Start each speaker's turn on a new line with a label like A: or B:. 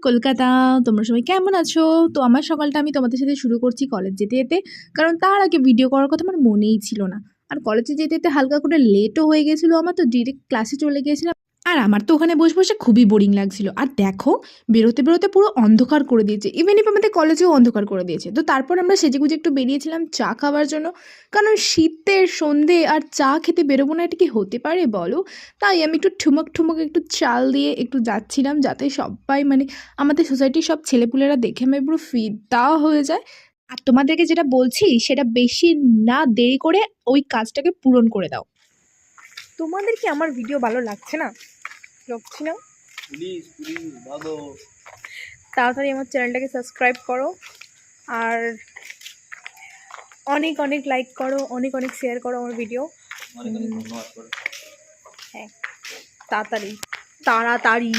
A: কলকাতা। তোমরা সবাই কেমন আছো? তো আমার সকালটা আমি তোমাদের সাথে শুরু করছি কলেজ যেতে যেতে, কারণ তার আগে ভিডিও করার কথা আমার মনেই ছিল না। আর কলেজে যেতে যেতে হালকা করে লেটও হয়ে গেছিলো আমার, তো ডিরেক্ট ক্লাসে চলে গিয়েছিলাম। আর আমার তো ওখানে বসে বসে খুবই বোরিং লাগছিল। আর দেখো, বেরোতে বেরোতে পুরো অন্ধকার করে দিয়েছে, ইভেন ইফ আমাদের কলেজেও অন্ধকার করে দিয়েছে। তো তারপর আমরা সেজেগুজে একটু বেরিয়েছিলাম চা খাওয়ার জন্য, কারণ শীতের সন্ধে আর চা খেতে বেরোবো না, এটা কি হতে পারে বলো? তাই আমি একটু ঠুমক ঠুমক একটু চাল দিয়ে একটু যাচ্ছিলাম, যাতে সবাই মানে আমাদের সোসাইটির সব ছেলেপুলেরা দেখে আমি পুরো ফিদা হয়ে যায়। আর তোমাদেরকে যেটা বলছি সেটা বেশি না দেরি করে ওই কাজটাকে পূরণ করে দাও। তোমাদের কি আমার ভিডিও ভালো লাগছে না? লাগছে না?
B: প্লিজ ভালো
A: তাড়াতাড়ি আমার চ্যানেলটাকে সাবস্ক্রাইব করো, আর অনেক অনেক লাইক করো, অনেক অনেক শেয়ার করো আমার ভিডিও।
B: অনেক অনেক ধন্যবাদ।
A: হ্যাঁ, তাড়াতাড়ি তাড়াতাড়ি।